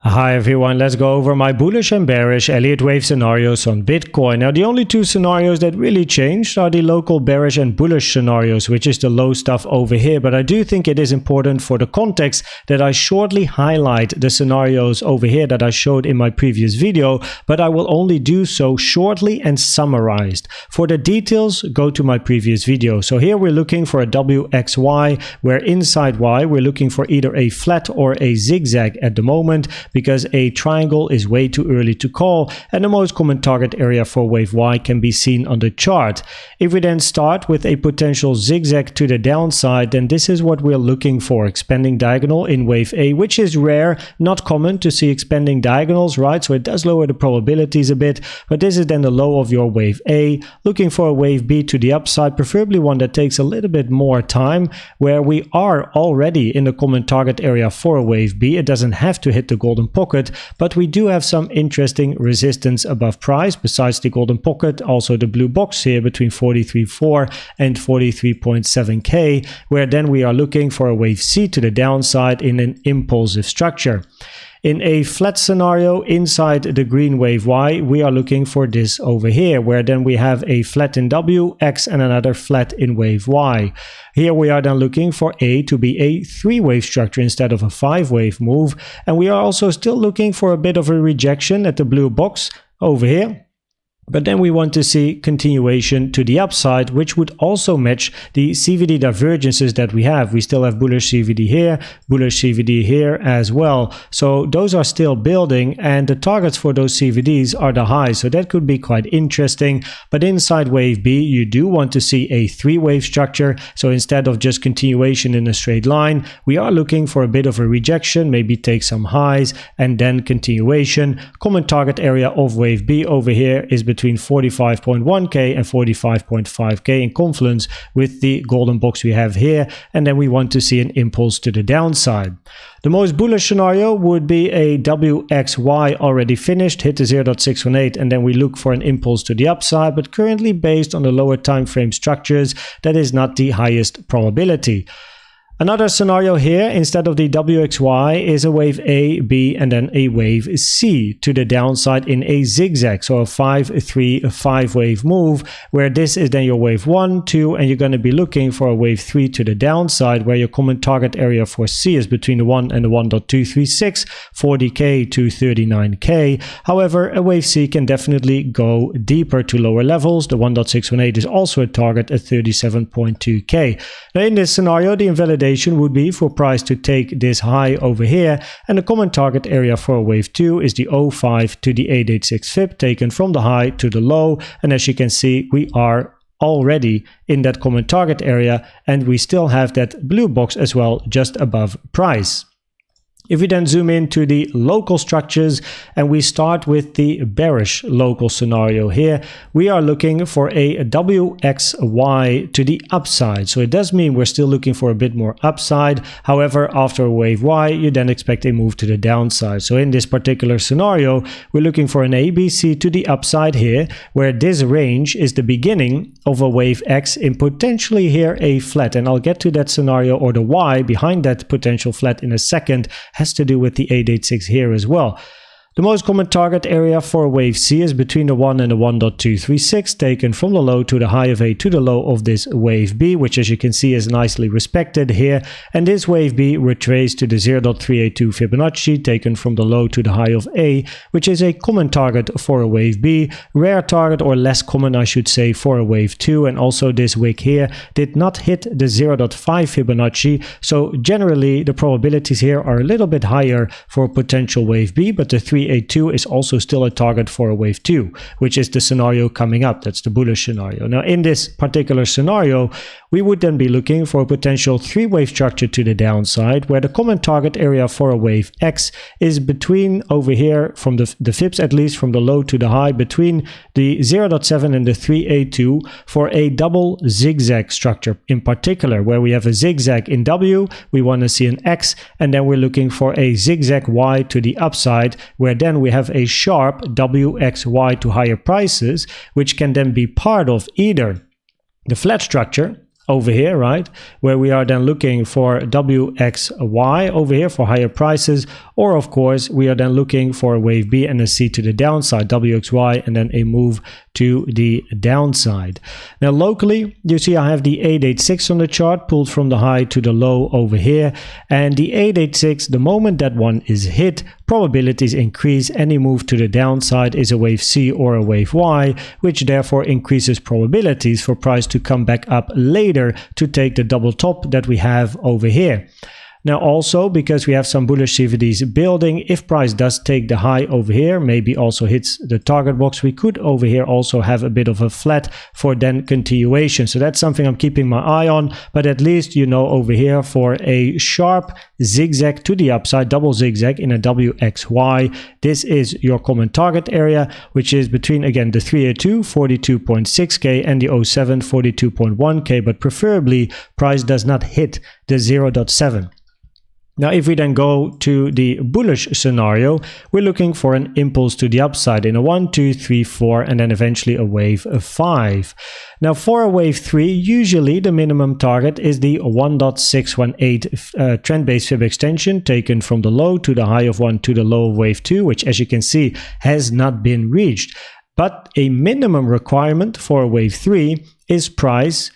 Hi everyone, let's go over my bullish and bearish Elliott Wave scenarios on Bitcoin. Now the only two scenarios that really changed are the local bearish and bullish scenarios, which is the low stuff over here. But I do think it is important for the context that I shortly highlight the scenarios over here that I showed in my previous video, but I will only do so shortly and summarized. For the details, go to my previous video. So here we're looking for a WXY, where inside Y we're looking for either a flat or a zigzag at the moment, because a triangle is way too early to call, and the most common target area for wave Y can be seen on the chart. If we then start with a potential zigzag to the downside, then this is what we're looking for, expanding diagonal in wave A, which is rare, not common to see expanding diagonals, right? So it does lower the probabilities a bit, but this is then the low of your wave A, looking for a wave B to the upside, preferably one that takes a little bit more time, where we are already in the common target area for a wave B. It doesn't have to hit the golden pocket, but we do have some interesting resistance above price besides the golden pocket, also the blue box here between 43.4 and 43.7k, where then we are looking for a wave C to the downside in an impulsive structure. In a flat scenario inside the green wave Y, we are looking for this over here, where then we have a flat in W, X, and another flat in wave Y. Here we are then looking for A to be a 3-wave structure instead of a 5-wave move, and we are also still looking for a bit of a rejection at the blue box over here. But then we want to see continuation to the upside, which would also match the CVD divergences that we have. We still have bullish CVD here, bullish CVD here as well. So those are still building, and the targets for those CVDs are the highs. So that could be quite interesting. But inside wave B, you do want to see a 3-wave structure. So instead of just continuation in a straight line, we are looking for a bit of a rejection, maybe take some highs and then continuation. Common target area of wave B over here is between 45.1k and 45.5k in confluence with the golden box we have here, and then we want to see an impulse to the downside. The most bullish scenario would be a WXY already finished, hit the 0.618, and then we look for an impulse to the upside, but currently based on the lower time frame structures, that is not the highest probability. Another scenario here, instead of the WXY, is a wave A, B, and then a wave C to the downside in a zigzag. So a 5-3, a 5-wave move, where this is then your wave 1, 2, and you're going to be looking for a wave 3 to the downside, where your common target area for C is between the 1 and the 1.236, 40k to 39k. However, a wave C can definitely go deeper to lower levels. The 1.618 is also a target at 37.2k. Now in this scenario, the invalidation would be for price to take this high over here, and the common target area for wave 2 is the 0.5 to the 886 fib taken from the high to the low, and as you can see, we are already in that common target area, and we still have that blue box as well just above price. If we then zoom into the local structures and we start with the bearish local scenario here, we are looking for a WXY to the upside. So it does mean we're still looking for a bit more upside. However, after a wave Y, you then expect a move to the downside. So in this particular scenario, we're looking for an ABC to the upside here, where this range is the beginning of a wave X in potentially here a flat. And I'll get to that scenario, or the Y behind that potential flat, in a second. Has to do with the 886 here as well. The most common target area for wave C is between the 1 and the 1.236, taken from the low to the high of A to the low of this wave B, which as you can see is nicely respected here. And this wave B retraced to the 0.382 Fibonacci, taken from the low to the high of A, which is a common target for a wave B, rare target, or less common I should say, for a wave 2. And also this wick here did not hit the 0.5 Fibonacci, so generally the probabilities here are a little bit higher for a potential wave B, but the 382 is also still a target for a wave 2, which is the scenario coming up. That's the bullish scenario. Now in this particular scenario, we would then be looking for a potential 3-wave structure to the downside, where the common target area for a wave X is between over here, from the fibs at least, from the low to the high, between the 0.7 and the 382 for a double zigzag structure in particular, where we have a zigzag in W, we want to see an X, and then we're looking for a zigzag Y to the upside, where then we have a sharp WXY to higher prices, which can then be part of either the flat structure over here, right, where we are then looking for WXY over here for higher prices, or of course we are then looking for a wave B and a C to the downside, WXY, and then a move to the downside. Now locally, you see I have the 886 on the chart pulled from the high to the low over here, and the 886, the moment that one is hit, probabilities increase. Any move to the downside is a wave C or a wave Y, which therefore increases probabilities for price to come back up later to take the double top that we have over here. Now also, because we have some bullish CVDs building, if price does take the high over here, maybe also hits the target box, we could over here also have a bit of a flat for then continuation. So that's something I'm keeping my eye on, but at least you know over here for a sharp zigzag to the upside, double zigzag in a WXY, this is your common target area, which is between, again, the 302, 42.6k and the 07, 42.1k, but preferably price does not hit the 0.7. Now, if we then go to the bullish scenario, we're looking for an impulse to the upside in a 1, 2, 3, 4, and then eventually a wave of 5. Now, for a wave 3, usually the minimum target is the 1.618 trend-based fib extension taken from the low to the high of 1 to the low of wave 2, which, as you can see, has not been reached. But a minimum requirement for a wave 3 is price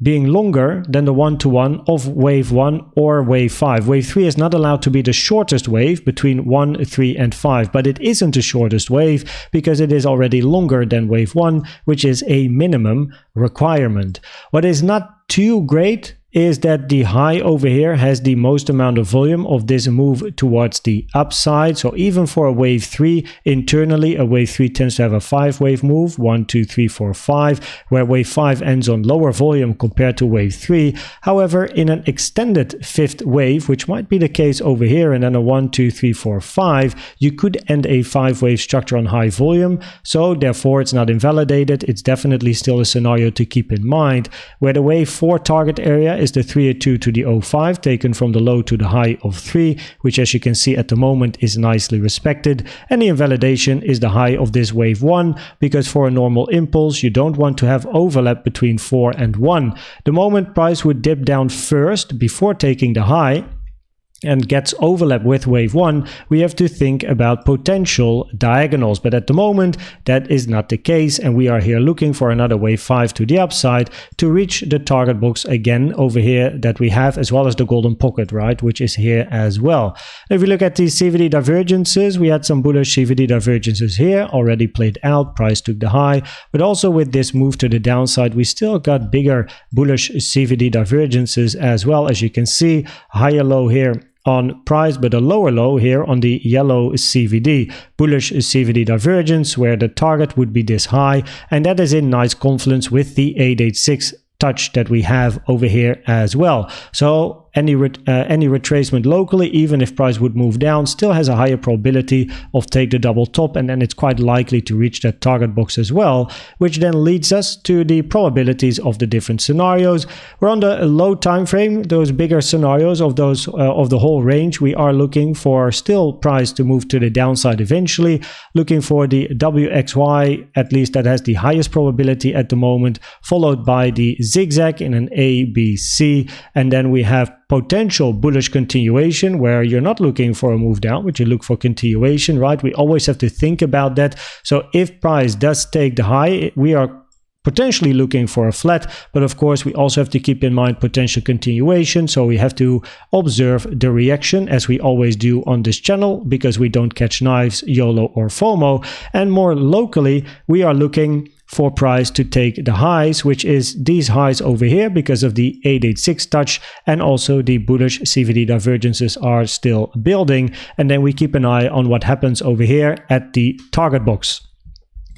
being longer than the 1-to-1 of wave 1 or wave 5. Wave 3 is not allowed to be the shortest wave between 1, 3, and 5, but it isn't the shortest wave because it is already longer than wave 1, which is a minimum requirement. What is not too great is that the high over here has the most amount of volume of this move towards the upside. So even for a wave 3, internally, a wave 3 tends to have a 5-wave move, 1, 2, 3, 4, 5, where wave 5 ends on lower volume compared to wave 3. However, in an extended 5th wave, which might be the case over here, and then a 1, 2, 3, 4, 5, you could end a 5-wave structure on high volume. So therefore, it's not invalidated. It's definitely still a scenario to keep in mind, where the wave 4 target area is the 302 to the 05 taken from the low to the high of 3, which, as you can see at the moment, is nicely respected, and the invalidation is the high of this wave 1, because for a normal impulse you don't want to have overlap between 4 and 1. The moment price would dip down first before taking the high and gets overlap with wave 1, we have to think about potential diagonals. But at the moment, that is not the case, and we are here looking for another wave 5 to the upside to reach the target box again over here that we have, as well as the golden pocket, right, which is here as well. If we look at the CVD divergences, we had some bullish CVD divergences here, already played out, price took the high, but also with this move to the downside, we still got bigger bullish CVD divergences as well. As you can see, higher low here on price, but a lower low here on the yellow CVD, bullish CVD divergence, where the target would be this high, and that is in nice confluence with the 886 touch that we have over here as well. So any retracement locally, even if price would move down, still has a higher probability of take the double top, and then it's quite likely to reach that target box as well, which then leads us to the probabilities of the different scenarios. We're on the low time frame, those bigger scenarios of those of the whole range. We are looking for still price to move to the downside eventually, looking for the WXY, at least that has the highest probability at the moment, followed by the zigzag in an ABC, and then we have potential bullish continuation, where you're not looking for a move down, but you look for continuation, right? We always have to think about that. So if price does take the high, we are potentially looking for a flat, but of course we also have to keep in mind potential continuation. So we have to observe the reaction, as we always do on this channel, because we don't catch knives, YOLO or FOMO. And more locally, we are looking for price to take the highs, which is these highs over here because of the 886 touch, and also the bullish CVD divergences are still building. And then we keep an eye on what happens over here at the target box.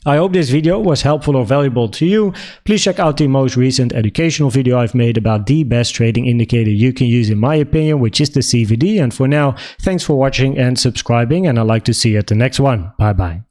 I hope this video was helpful or valuable to you. Please check out the most recent educational video I've made about the best trading indicator you can use in my opinion, which is the CVD. And for now, thanks for watching and subscribing, and I'd like to see you at the next one. Bye bye.